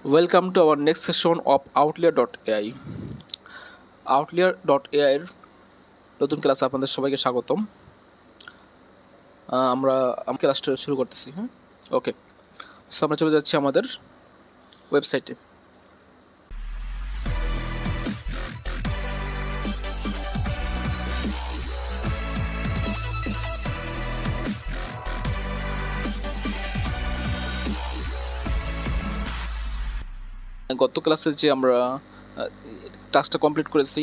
Welcome to our next session of Outlier.ai. Outlier.ai এর নতুন ক্লাসে আপনাদের সবাইকে স্বাগতম। আমরা ক্লাসটা শুরু করতেছি। ওকে, সো আমরা চলে যাচ্ছি আমাদের ওয়েবসাইটে। গত ক্লাসে যে আমরা টাস্কটা কমপ্লিট করেছি,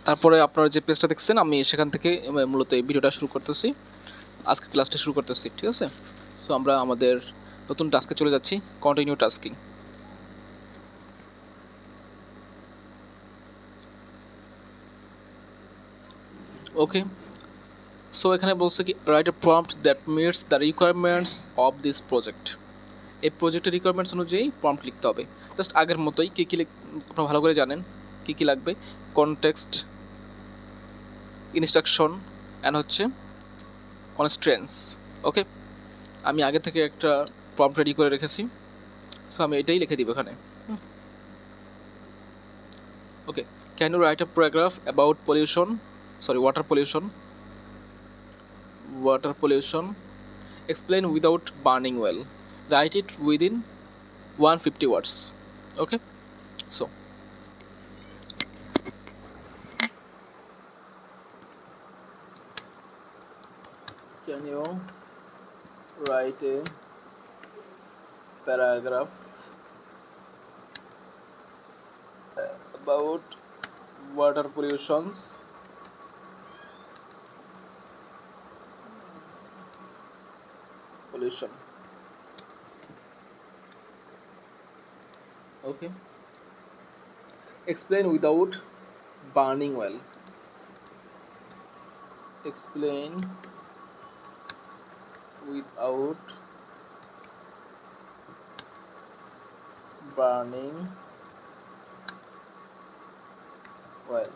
তারপরে আপনারা যে পেজটা দেখছেন, আমি সেখান থেকে মূলত এই ভিডিওটা শুরু করতেছি, আজকে ক্লাসটা শুরু করতেছি। ঠিক আছে, সো আমরা আমাদের নতুন টাস্কে চলে যাচ্ছি, কন্টিনিউ টাস্কিং। ওকে, সো এখানে বলছে কি, write a prompt that meets the requirements of this project. এই প্রজেক্টের রিকোয়ারমেন্টস অনুযায়ী প্রম্পট লিখতে হবে। জাস্ট আগের মতোই কী কী আপনারা ভালো করে জানেন কী কী লাগবে। কনটেক্সট, ইনস্ট্রাকশন অ্যান্ড হচ্ছে কনস্ট্রেন্টস। ওকে, আমি আগে থেকে একটা প্রম্পট রেডি করে রেখেছি, সো আমি এটাই লিখে দিব এখানে। Okay, can you write a paragraph about water pollution, explain without burning well, write it within 150 words. Okay, so can you write a paragraph about water pollution, okay, explain without burning well, explain without burning well.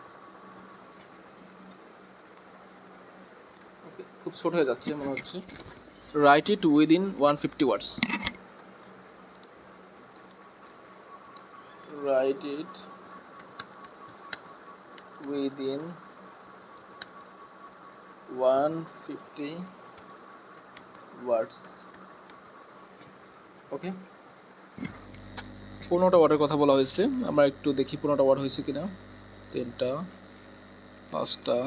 ওকে, খুব ছোট হয়ে যাচ্ছে মনে হচ্ছে। Right it within 150 words, write it within 150 words. ওকে, 15টা ওয়ার্ডের কথা বলা হয়েছে। আমরা একটু দেখি 15টা ওয়ার্ড হয়েছে কিনা। 3টা, 5টা,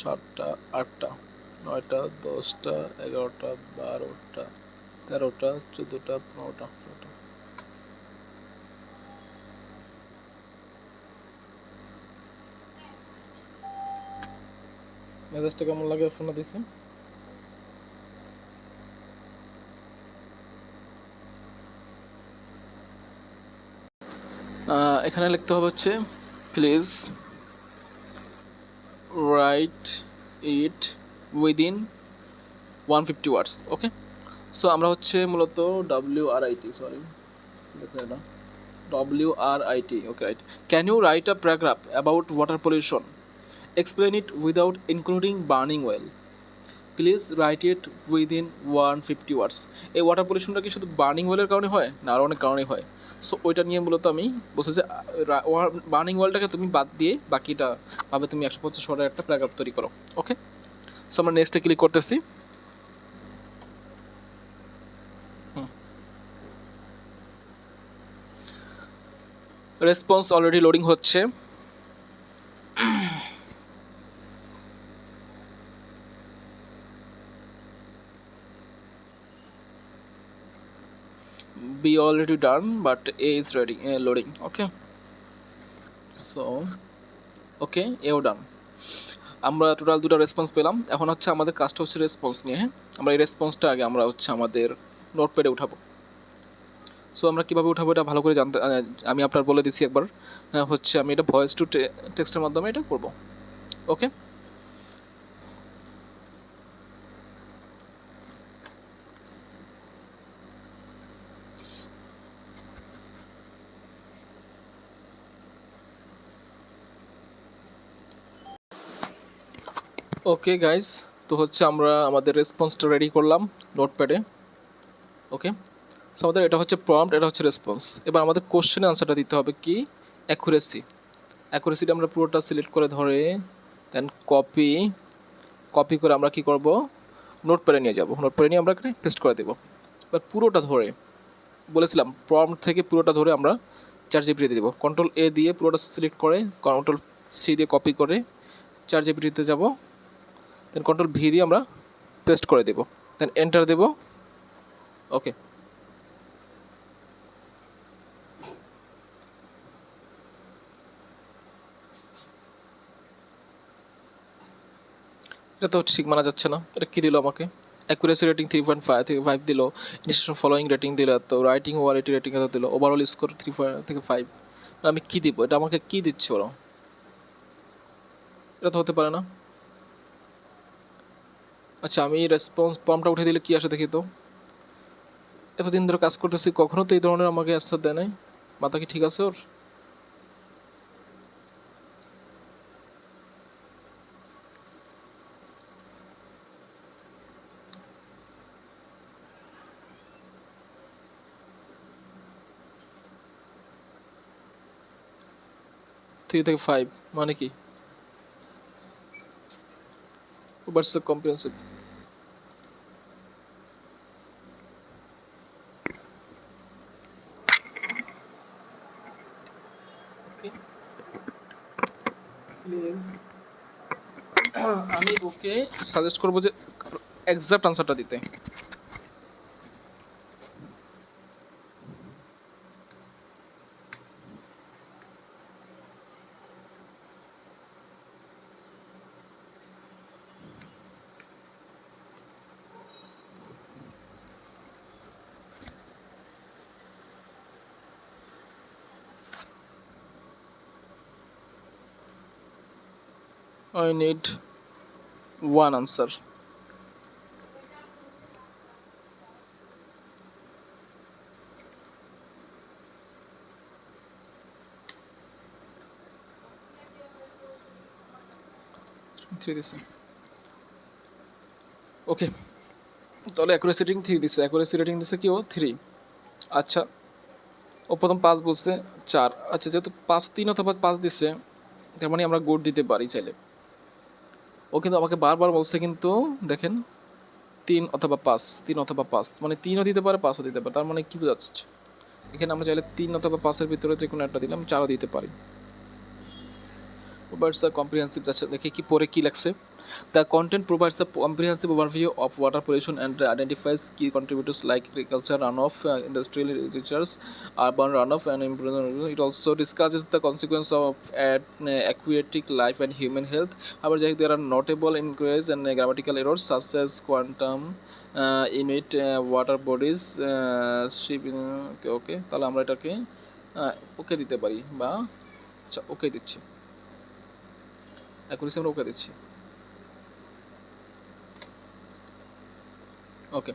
7টা, 8টা, 9টা, 10টা, 11টা, 12টা, 13টা, 14টা, 15টা। মেজাজটা কেমন লাগে ফোনে দিছি? এখানে লিখতে হবে হচ্ছে please write it within 150 words. Okay, so আমরা হচ্ছে মূলত WRIT, okay, right. Can you write a paragraph about water pollution, explain it without including burning oil, please write it within 150 words. এই ওয়াটার পলিউশনটা কি শুধু বার্নিং ওয়েলের কারণে হয় না, আরও অনেক কারণে হয়। সো ওইটা নিয়ে মূলত আমি বলছি যে বার্নিং ওয়েলটাকে তুমি বাদ দিয়ে বাকিটা ভাবে তুমি 150 ওয়ার্ডের একটা প্যারাগ্রাফ তৈরি করো। ওকে, সো আমরা নেক্সটে ক্লিক করতেছি। রেসপন্স অলরেডি লোডিং হচ্ছে। B already done, but A is ready, loading. Okay, so okay, A done. আমরা টোটাল 2টা রেসপন্স পেলাম। এখন হচ্ছে আমাদের কাজটা হচ্ছে রেসপন্স নিয়ে। হ্যাঁ, আমরা এই রেসপন্সটা আগে আমরা হচ্ছে আমাদের নোটপ্যাডে উঠাবো। সো আমরা কীভাবে উঠাবো এটা ভালো করে জানতে আমি আপনার বলে দিচ্ছি একবার। হচ্ছে আমি এটা ভয়েস টু টেক্সটের মাধ্যমে এটা করব। ওকে, ওকে গাইজ, তো হচ্ছে আমরা আমাদের রেসপন্সটা রেডি করলাম নোটপ্যাডে। ওকে, সো আমাদের এটা হচ্ছে প্রম্পট, এটা হচ্ছে রেসপন্স। এবার আমাদের কোশ্চেনের আনসারটা দিতে হবে কি অ্যাকুরেসিটা আমরা পুরোটা সিলেক্ট করে ধরে দেন কপি করে আমরা কি করব, নোটপ্যাডে নিয়ে যাব, নোটপ্যাডে নিয়ে আমরা এখানে পেস্ট করে দেবো। এবার পুরোটা ধরে বলেছিলাম প্রম্পট থেকে পুরোটা ধরে আমরা চ্যাট জিপিটিতে দেবো। কন্ট্রোল এ দিয়ে পুরোটা সিলেক্ট করে কন্ট্রোল সি দিয়ে কপি করে চ্যাট জিপিটিতে যাব, দেন কন্ট্রোল ভি দিয়ে আমরা পেস্ট করে দেবো, দেন এন্টার দেবো। ওকে, এটা তো ঠিক মানা যাচ্ছে না। এটা কী দিল আমাকে, অ্যাকুরেসি রেটিং 3.5 থেকে 5 দিল, ইনস্টিটিউশন ফলোয়িং রেটিং দিল, তো রাইটিং ওয়ালিটি রেটিং এত দিল, ওভারঅল স্কোর 3 থেকে 5। আমি কী দিব, এটা আমাকে কী দিচ্ছে ওরা? এটা তো হতে পারে না। আচ্ছা, আমি রেসপন্স ফর্মটা উঠে দিলে কী আসে দেখি তো। এতদিন ধরে কাজ করতেছি, কখনো তো এই ধরনের আমাকে অ্যান্সার দেয় নাই। মাথা কি ঠিক আছে ওর? থ্রি থেকে 5 মানে কি? বাটস কম্প্রিহেন্সিভ। প্লিজ আমি ওকে সাজেস্ট করবো যে এক্সাক্ট আনসারটা দিতে। I need one answer. ওকে, তাহলে অ্যাকুরেসি রেটিং 3 দিচ্ছে, অ্যাকুরেসি রেটিং দিচ্ছে কি ও 3। আচ্ছা, ও প্রথম 5 বলছে 4। আচ্ছা, যেহেতু 5 3 অথবা 5 দিচ্ছে, তার মানে আমরা গুড দিতে পারি চাইলে। ও কিন্তু আমাকে বারবার বলছে কিন্তু দেখেন 3 অথবা 5 মানে 3ও দিতে পারে 5ও দিতে পারে। তার মানে কি বোঝাচ্ছে, এখানে আমরা চাইলে 3 অথবা 5-এর ভিতরে যে কোনো একটা দিলাম, 4ও দিতে পারি। provides a comprehensive, দেখি কি পরে কি লাগছে। The content provides a comprehensive overview of water pollution and identifies key contributors like agriculture runoff, industrial discharge, urban runoff, and it also discusses the consequence of aquatic life and human health. However, there are notable inquiries and grammatical errors such as quantum unit water bodies ship. ওকে, তাহলে আমরা এটাকে ওকে দিতে পারি, বা আচ্ছা ওকে দিচ্ছি, accuracy আমরা ওকে দিচ্ছি। ওকে,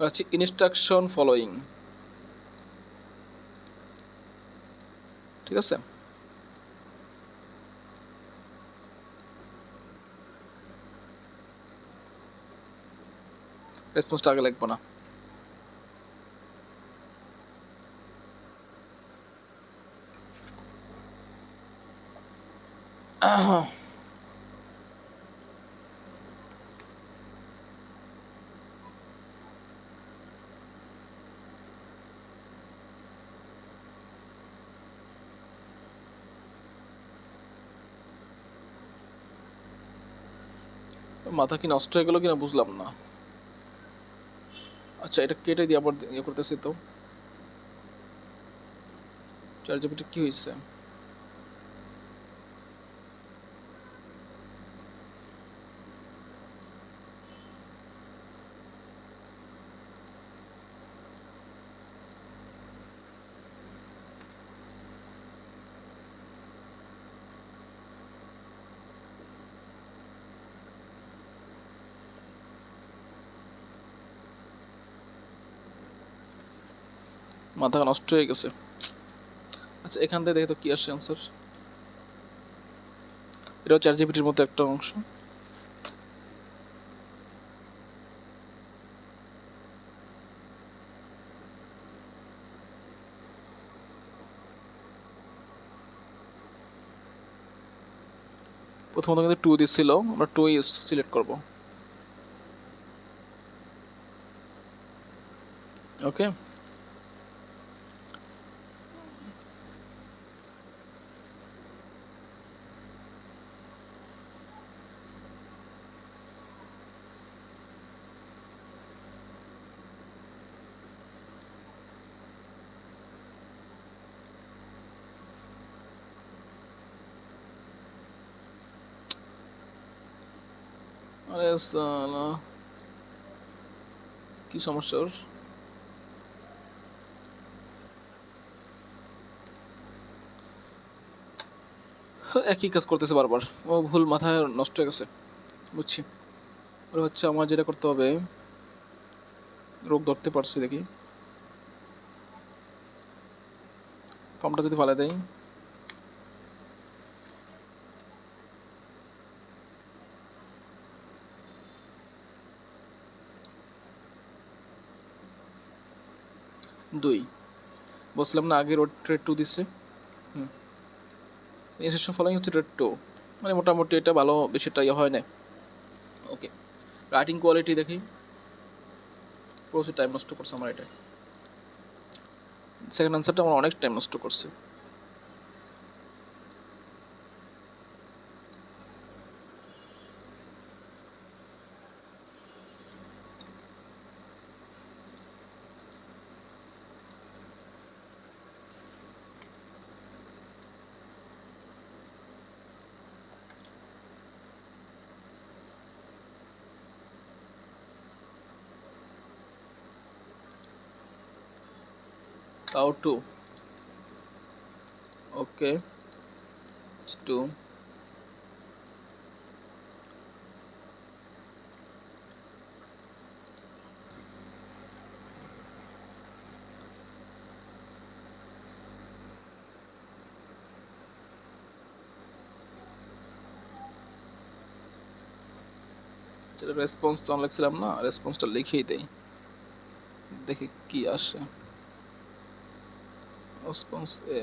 হচ্ছে ইনস্ট্রাকশন ফলোয়িং, ঠিক আছে। রেসপন্সটা আগে লিখবো না। মাথা কি নষ্ট হয়ে গেল কিনা বুঝলাম না। আচ্ছা, এটা কেটে দিয়ে আবার ইয়ে করতেছি তো। চ্যাট জিপিটি কি হয়েছে? মাথা নষ্ট হয়ে গেছে। আচ্ছা, এখান থেকে দেখে তো কি আসছে অ্যান্সার। এটাও চ্যাট জিপিটির মতো একটা অংশ। প্রথমত কিন্তু 2 দিছিল, আমরা 2 সিলেক্ট করব। ওকে, আরে সালা, কি সমস্যা ওর? একই কাজ করতেছে বারবার, ও ভুল মাথায় নষ্ট হয়ে গেছে, বুঝছি। ওর হচ্ছে আমার যেটা করতে হবে, রোগ ধরতে পারছি দেখি, ফর্মটা যদি ফালে দেয়। দুই, বলছিলাম না আগে রোড ট্রেড 2 দিচ্ছে। হুম, ইনস্ট্রাকশন ফলোইং হচ্ছে ট্রেড 2, মানে মোটামুটি এটা ভালো, বেশিটা ইয়ে হয় না। ওকে, রাইটিং কোয়ালিটি দেখি, প্রচুর টাইম নষ্ট করছে আমার এটা। সেকেন্ড আনসারটা আমার অনেক টাইম নষ্ট করছে। তাও 2, ওকে 2। রেসপন্স তো লিখছিলাম না, রেসপন্সটা লিখেই দেই, দেখি কি আসে। Response A,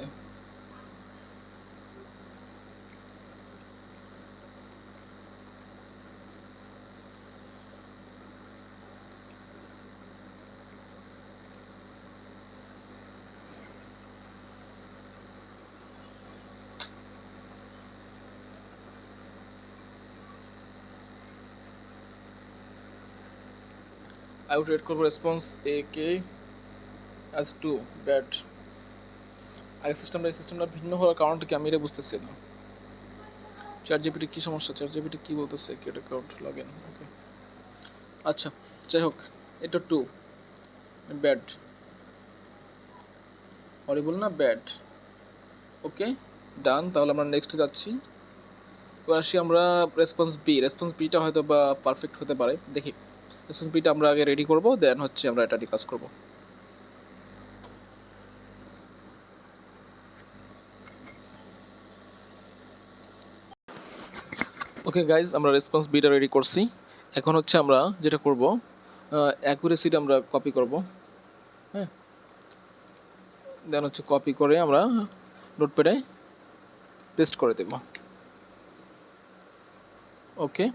I would rate করবো রেসপন্স এ কে অ্যাজ 2 ব্যাড। আগের সিস্টেমটা এই সিস্টেমটা ভিন্ন হওয়ার কারণটা কি আমি এটা বুঝতেছি না। চ্যাট জিপিটি কি সমস্যা, চ্যাট জিপিটি কি বলতেছে, ক্রিয়েট অ্যাকাউন্ট লগইন, ওকে আচ্ছা, যাই হোক, এটা 2 ব্যাড, হরিবল না ব্যাড। ওকে ডান, তাহলে আমরা নেক্সটে যাচ্ছি। এবার আসি আমরা রেসপন্স বি, রেসপন্স বিটা হয়তো বা পারফেক্ট হতে পারে, দেখি। রেসপন্স বিটা আমরা আগে রেডি করবো, দেন হচ্ছে আমরা এটা নিয়ে কাজ করবো। ওকে গাইজ, আমরা রেসপন্স বিটা রেডি করছি। এখন হচ্ছে আমরা যেটা করব, অ্যাকুরেসিটা আমরা কপি করব। হ্যাঁ, দেন হচ্ছে কপি করে আমরা নোটপ্যাডে পেস্ট করে দেব। ওকে,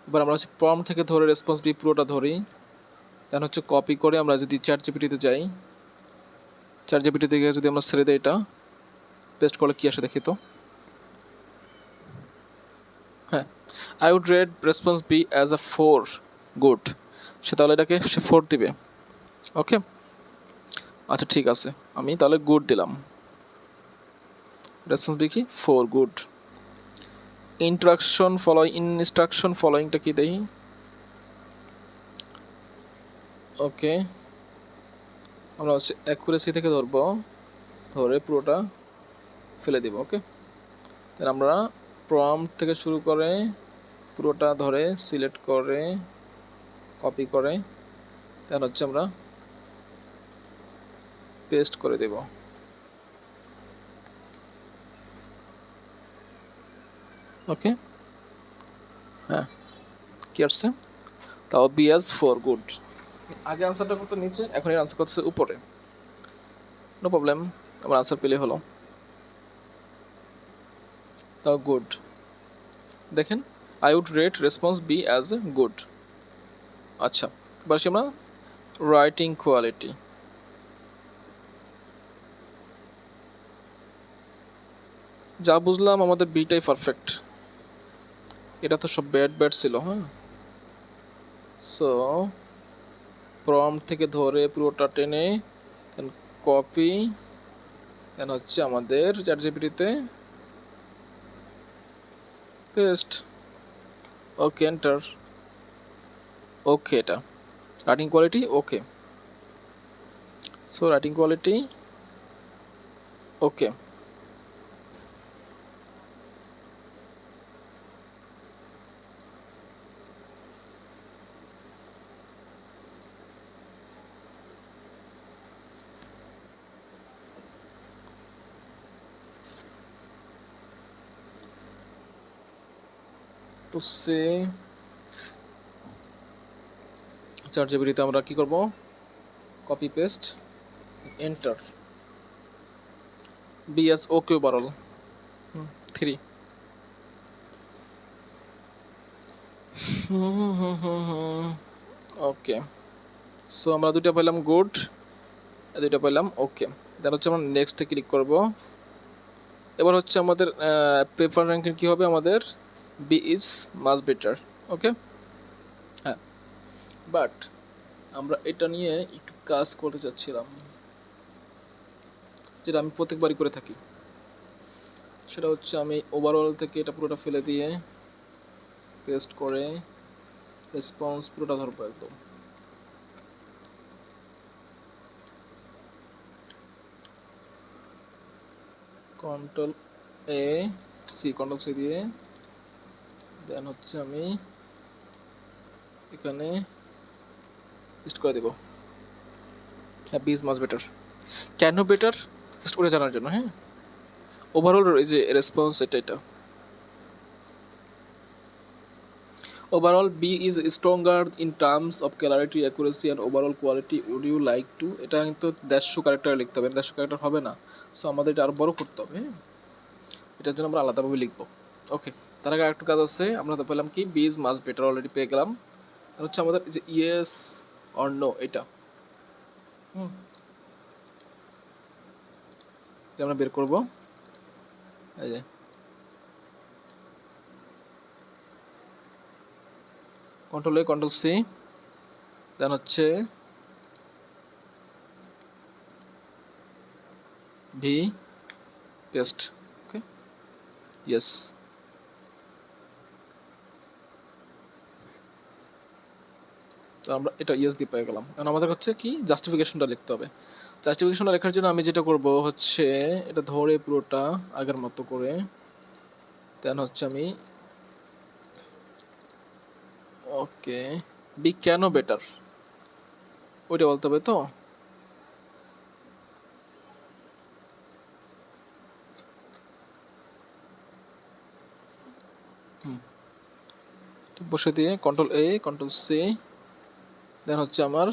এবার আমরা হচ্ছে প্রম্পট থেকে ধরে রেসপন্স বি পুরোটা ধরি, দেন হচ্ছে কপি করে আমরা যদি চ্যাট জিপিটিতে যাই, চ্যাট জিপিটি থেকে যদি আমরা ছেড়ে দিই, এটা পেস্ট করলে কী আসে দেখি তো। হ্যাঁ, I would rate response B as a 4 good, সে তাহলে এটাকে সে 4 দিবে। ওকে আচ্ছা ঠিক আছে, আমি তাহলে গুড দিলাম, রেসপন্স বি কি 4 গুড। ইনস্ট্রাকশন ফলোয়িংটা কি দেখি। ওকে, আমরা হচ্ছে অ্যাকুরেসি থেকে ধরবো, ধরে পুরোটা ফেলে দিব। ওকে, তাহলে আমরা প্রম্পট থেকে শুরু করে পুরোটা ধরে সিলেক্ট করে কপি করে তার হচ্ছে আমরা পেস্ট করে দেব। ওকে, হ্যাঁ কি আসছে, তাও বি এস 4 গুড। আগে আনসারটা করতে নিচে, এখন এর আনসার করতেছে উপরে, নো প্রবলেম, আমার আনসার পেলে হলো, তাও গুড। দেখেন, I would rate response B as a good. আচ্ছা, এবার আসি আমরা রাইটিং কোয়ালিটি। যা বুঝলাম আমাদের বিটাই পারফেক্ট, এটা তো সব ব্যাড ব্যাড ছিল। হ্যাঁ, সো প্রম্পট থেকে ধরে পুরোটা টেনে দেন কপি, দেন হচ্ছে আমাদের চ্যাট জিপিটিতে পেস্ট। Okay, enter. ওকে, এটা writing quality okay. So writing quality okay. To say chat জিপিটিতে আমরা কি করব, copy paste, enter. BS okay overall 3। Okay, so আমরা দুইটা পেলাম গুড, দুইটা পেলাম ওকে। দেন হচ্ছে আমরা নেক্সটে ক্লিক করব। এবার হচ্ছে আমাদের পেপার র্যাঙ্কিং কী হবে, আমাদের বি ইজ মাচ বেটার। ওকে, হ্যাঁ, বাট আমরা এটা নিয়ে একটু কাজ করতে চাচ্ছিলাম, যেটা আমি প্রত্যেকবারই করে থাকি। সেটা হচ্ছে আমি ওভারঅল থেকে এটা পুরোটা ফেলে দিয়ে পেস্ট করে রেসপন্স পুরোটা ধরবো একদম। Control A C, control C দিয়ে দেন হচ্ছে আমি এখানে লিস্ট করে দেবো। হ্যাঁ, বি ইজ মাচ বেটার। কেন বেটার জাস্ট ওটা জানার জন্য। হ্যাঁ, ওভারঅল এই যে রেসপন্স এটা overall B is stronger in terms of clarity, accuracy and overall quality. Would you like to, এটা কিন্তু 150 ক্যারেক্টারে লিখতে হবে, 150 ক্যারেক্টার হবে না। সো আমাদের এটা আরও বড় করতে হবে। হ্যাঁ, এটার জন্য আমরা আলাদাভাবে লিখবো। ওকে, তার আগে আরেকটু কাজ আছে। আমরা তো পেলাম কি, B is much better already পেয়ে গেলাম। আর হচ্ছে আমাদের যে ইয়েস অর নো, এটা এটা আমরা বের করবো। এই যে control A, control C, then হচ্ছে ভি পেস্ট। ওকে, ইয়েস। তো আমরা এটা ইয়েস দিয়ে পেয়ে গেলাম। কারণ আমাদের হচ্ছে কি, জাস্টিফিকেশনটা লিখতে হবে। জাস্টিফিকেশনটা লেখার জন্য আমি যেটা করব হচ্ছে এটা ধরে পুরোটা আগের মতো করে দেন হচ্ছে আমি ওকে, বি কেন বেটার ওইটা বলতে হবে তো। বসে দিয়ে control A, control C, then হচ্ছে আমার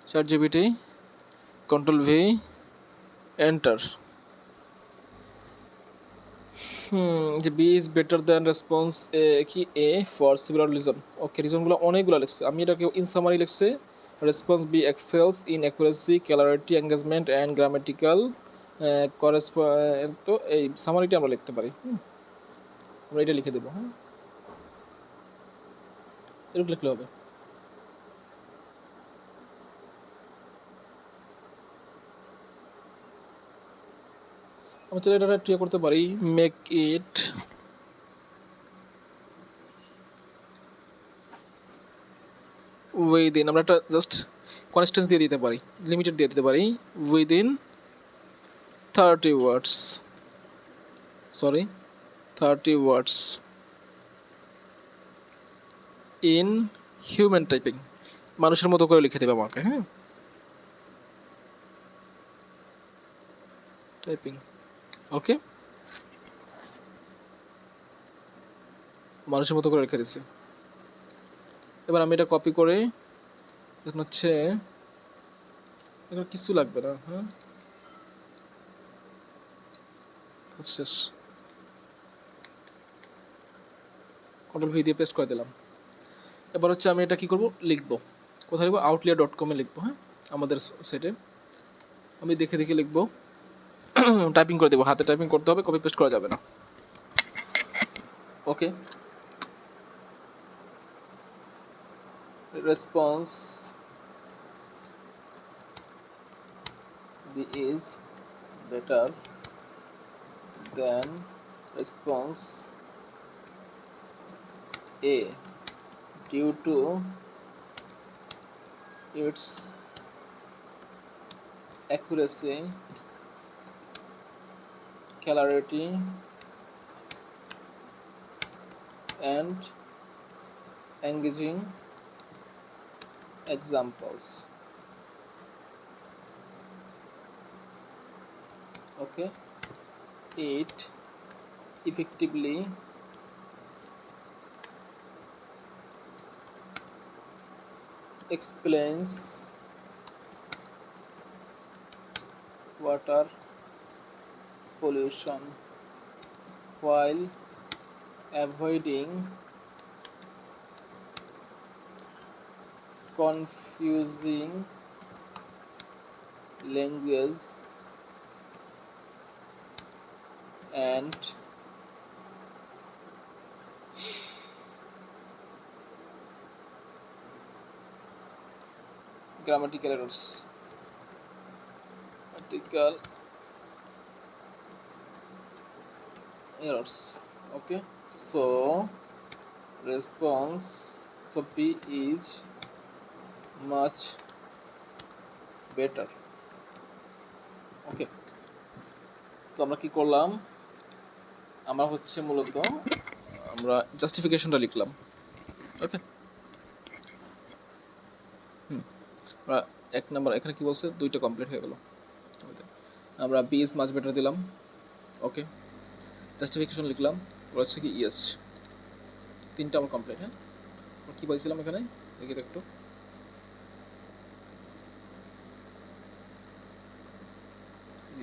chat GPT, control V, enter. যে B is better than response A কি A for similar reason. Okay, রিজনগুলো অনেকগুলো লিখছে, আমি এটাকে ইন সামারি লিখছে। Response B excels in accuracy, clarity, engagement and grammatical correspond. তো এই সামারিটা আমরা লিখতে পারি। আমরা এটা লিখে দেবো। হ্যাঁ, এরকম লিখলে হবে। আমি চাইলে এটা ট্রিয়া করতে পারি, মেক ইট উইদিন, আমরা একটা জাস্ট কনস্ট্যান্স দিয়ে দিতে পারি, লিমিটেড দিয়ে দিতে পারি, within 30 words, sorry 30 words in human typing, মানুষের মতো করে লিখে দেবে আমাকে। হ্যাঁ, টাইপিং ওকে, মানুষের মতো করে লিখে দিচ্ছে। এবার আমি এটা কপি করে এখন হচ্ছে এখানে কিছু লাগবে না। হ্যাঁ, শেষ। কন্ট্রোল ভি দিয়ে পেস্ট করে দিলাম। এবার হচ্ছে আমি এটা কী করবো, লিখবো কোথায় লিখবো, outlier.com লিখবো। হ্যাঁ, আমাদের সেটে আমি দেখে দেখে লিখবো, টাইপিং করে দেবো, হাতে টাইপিং করতে হবে, কপি পেস্ট করা যাবে না। ওকে, response B is better than response A due to its accuracy, clarity, and engaging examples. Okay, it effectively explains water pollution while avoiding confusing language and grammatical errors. Okay, so response, so P is much better. ওকে, তো আমরা কি করলাম, আমরা হচ্ছে মূলত আমরা জাস্টিফিকেশনটা লিখলাম। ওকে, আমরা 1 নম্বর এখানে কি বলছে, 2টা কমপ্লিট হয়ে গেল। আমরা বি ইজ মাচ বেটার দিলাম। ওকে, জাস্টিফিকেশন লিখলাম, ওরা হচ্ছে কি ইয়েস, 3টা আমার কমপ্লিট। হ্যাঁ, কী বলছিলাম এখানে দেখি একটু,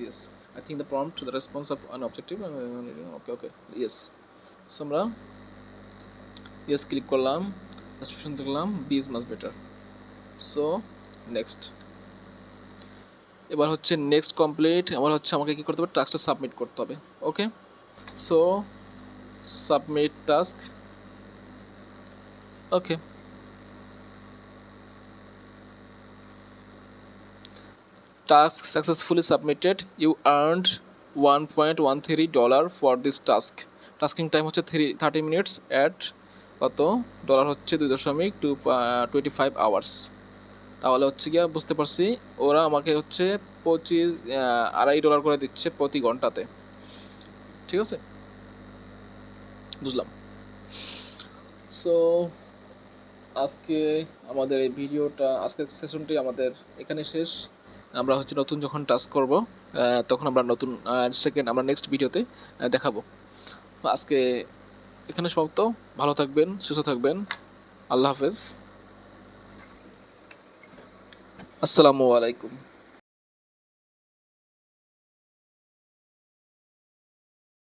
yes, I think the prompt, the response of an objective. Okay, yes, so আমরা yes ক্লিক করলাম, জাস্টিফিকেশন দেখলাম, B is much better. So next, এবার হচ্ছে নেক্সট কমপ্লিট। এবার হচ্ছে আমাকে কী করতে হবে, টাস্কটা সাবমিট করতে হবে। Okay, so submit task. Okay, task successfully submitted, you earned $1.13 for this task. Tasking time হচ্ছে 30 minutes অ্যাট কত ডলার হচ্ছে 2.25 আওয়ার্স। তাহলে হচ্ছে গিয়া বুঝতে পারছি ওরা আমাকে হচ্ছে $2.5 করে দিচ্ছে প্রতি ঘন্টাতে। ঠিক আছে, বুঝলাম। সো আজকে আমাদের এই ভিডিওটা, আজকের সেশনটি আমাদের এখানে শেষ। আমরা হচ্ছে নতুন যখন টাস্ক করব তখন আমরা নতুন সেকেন্ড আমরা নেক্সট ভিডিওতে দেখাবো। আজকে এখানে সমাপ্ত। ভালো থাকবেন, সুস্থ থাকবেন, আল্লাহ হাফেজ, আসসালামু আলাইকুম।